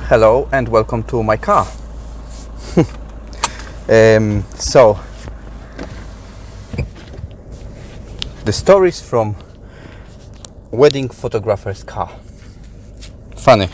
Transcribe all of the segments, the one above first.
Hello and welcome to my car. So the stories from wedding photographer's car. Funny.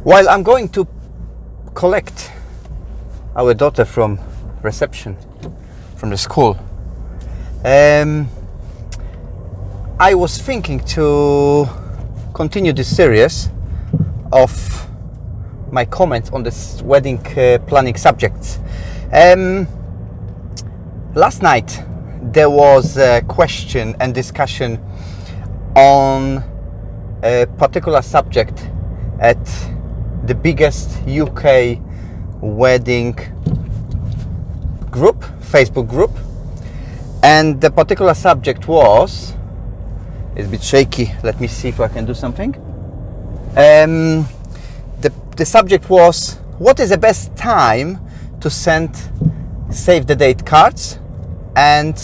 While I'm going to collect our daughter from reception from the school, I was thinking to continue this series of my comments on this wedding planning subjects. Last night there was a question and discussion on a particular subject at the biggest UK wedding group, Facebook group, and the particular subject was, it's a bit shaky, let me see if I can do something. The subject was, what is the best time to send save the date cards and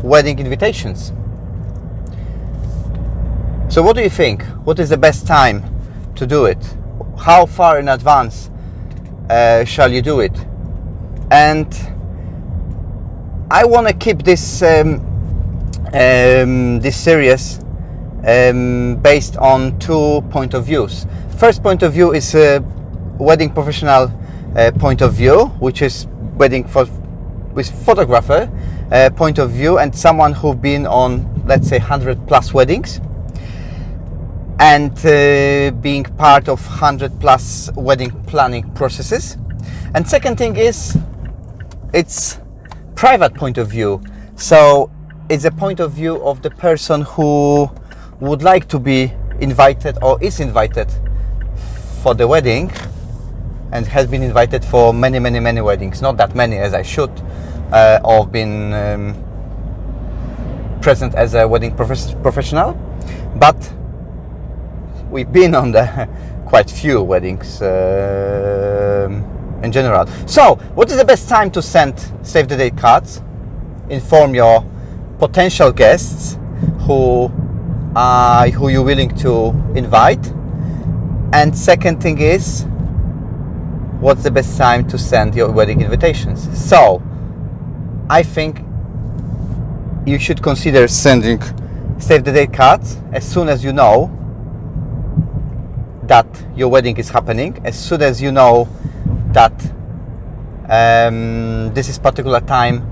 wedding invitations? So what do you think? What is the best time to do it? How far in advance shall you do it? And I want to keep this series based on 2 points of views. First point of view is a wedding professional point of view, which is with photographer point of view, and someone who's been on, let's say, 100 plus weddings and being part of 100 plus wedding planning processes. And second thing is, it's private point of view. So it's a point of view of the person who would like to be invited or is invited for the wedding and has been invited for many weddings. Not that many as I should, or been present as a wedding professional, but we've been on quite few weddings in general. So, what is the best time to send save the date cards? Inform your potential guests who you're willing to invite. And second thing is, what's the best time to send your wedding invitations? So, I think you should consider sending save the date cards as soon as you know that your wedding is happening, as soon as you know that this is particular time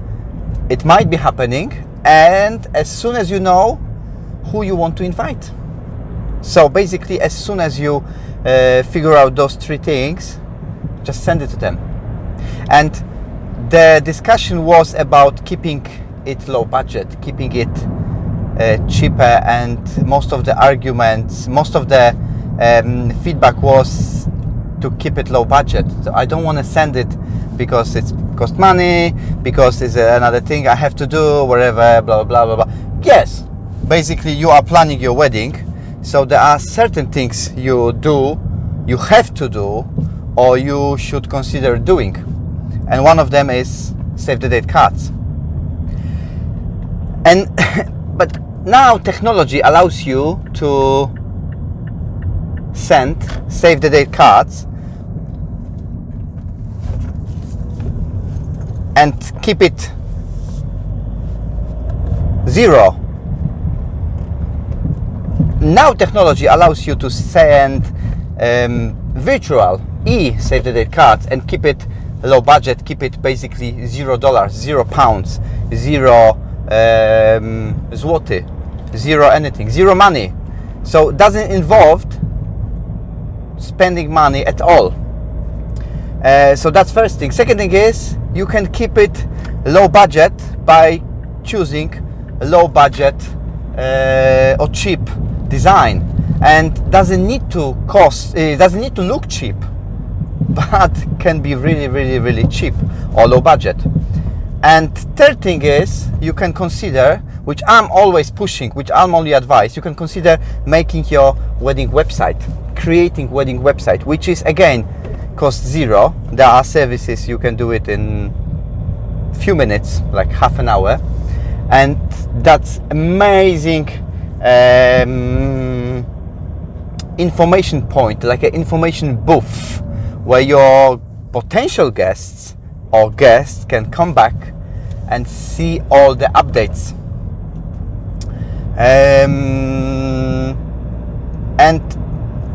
it might be happening, and as soon as you know who you want to invite. So basically, as soon as you figure out those 3 things, just send it to them. And the discussion was about keeping it low budget, keeping it cheaper, and most of the arguments, most of the feedback was to keep it low budget. So I don't want to send it because it's cost money, because it's another thing I have to do, whatever, blah blah blah blah. Yes, basically you are planning your wedding, so there are certain things you have to do, or you should consider doing, and one of them is save the date cards. And but now technology allows you to send save the date cards and keep it zero. Now technology allows you to send virtual save the date cards and keep it low budget, keep it basically $0, £0, 0 zloty, 0 anything, 0 money. So it doesn't involve spending money at all. So that's first thing. Second thing is, you can keep it low budget by choosing a low budget or cheap design, and doesn't need to look cheap. but can be really cheap or low budget. And third thing is, you can consider, which I'm always pushing, which I'm only advise, you can consider making your wedding website, creating wedding website, which is again cost zero. There are services you can do it in few minutes, like half an hour, and that's amazing information point, like an information booth where your potential guests or guests can come back and see all the updates. And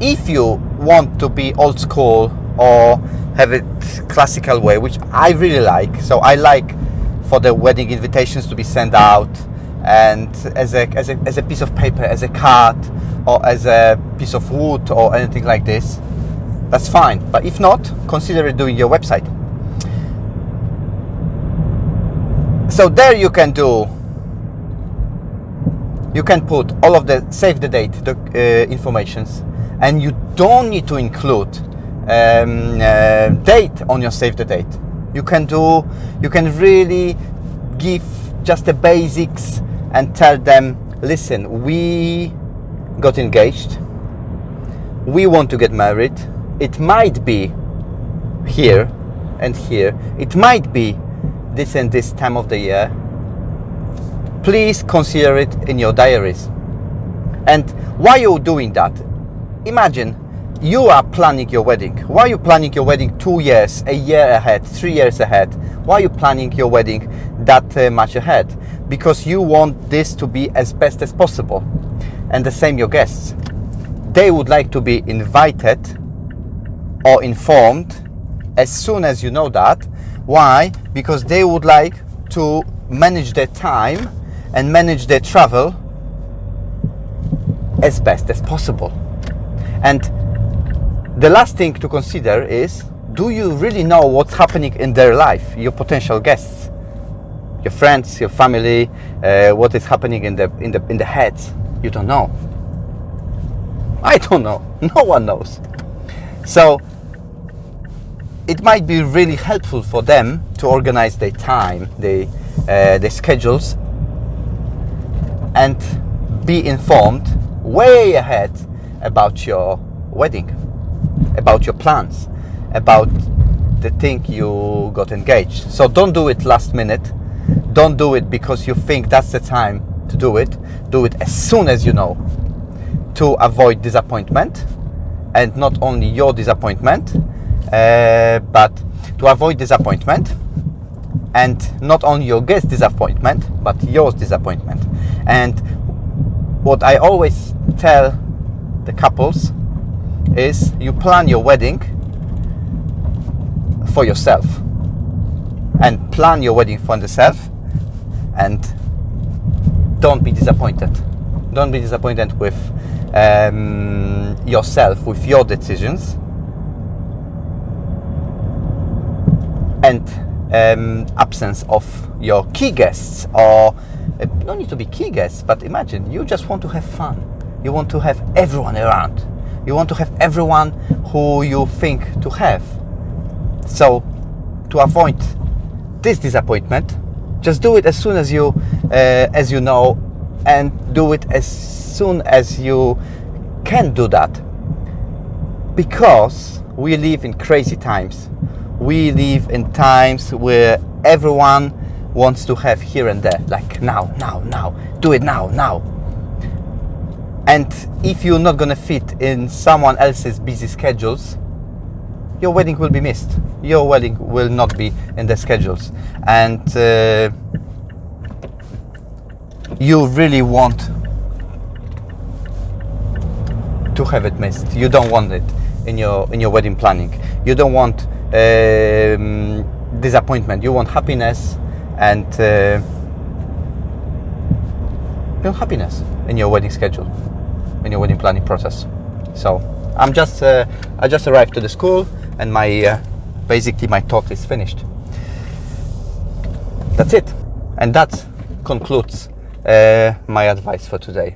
if you want to be old school or have it classical way, which I really like, so I like for the wedding invitations to be sent out and as a piece of paper, as a card, or as a piece of wood or anything like this, that's fine. But if not, consider doing your website. So there you can put all of the save the date informations, and you don't need to include date on your save the date. You can really give just the basics and tell them, listen, we got engaged, we want to get married, it might be here and here, it might be this and this time of the year, please consider it in your diaries. And why you're doing that, imagine you are planning your wedding. Why are you planning your wedding 2 years, a year ahead, 3 years ahead? Why are you planning your wedding that much ahead? Because you want this to be as best as possible. And the same your guests. They would like to be invited or informed as soon as you know that. Why? Because they would like to manage their time and manage their travel as best as possible. And the last thing to consider is, do you really know what's happening in their life, your potential guests, your friends, your family, what is happening in the heads? You don't know. I don't know. No one knows. So it might be really helpful for them to organize their time, their schedules, and be informed way ahead about your wedding, about your plans, about the thing you got engaged. So don't do it last minute. Don't do it because you think that's the time to do it. Do it as soon as you know, to avoid disappointment, and not only your disappointment, but to avoid disappointment, and not only your guest disappointment, but yours disappointment. And what I always tell the couples is, you plan your wedding for yourself, and plan your wedding for yourself, and don't be disappointed. Don't be disappointed with yourself, with your decisions, and absence of your key guests, or don't need to be key guests, but imagine you just want to have fun. You want to have everyone around. You want to have everyone who you think to have. So to avoid this disappointment, just do it as soon as you know, and do it as soon as you can do that. Because we live in crazy times. We live in times where everyone wants to have here and there, like now, do it now. And if you're not gonna fit in someone else's busy schedules, your wedding will be missed. Your wedding will not be in the schedules, and you really want to have it missed. You don't want it in your wedding planning. You don't want disappointment. You want happiness, and you want happiness in your wedding schedule, in your wedding planning process. So I just arrived to the school, and basically my talk is finished. That's it, and that concludes my advice for today.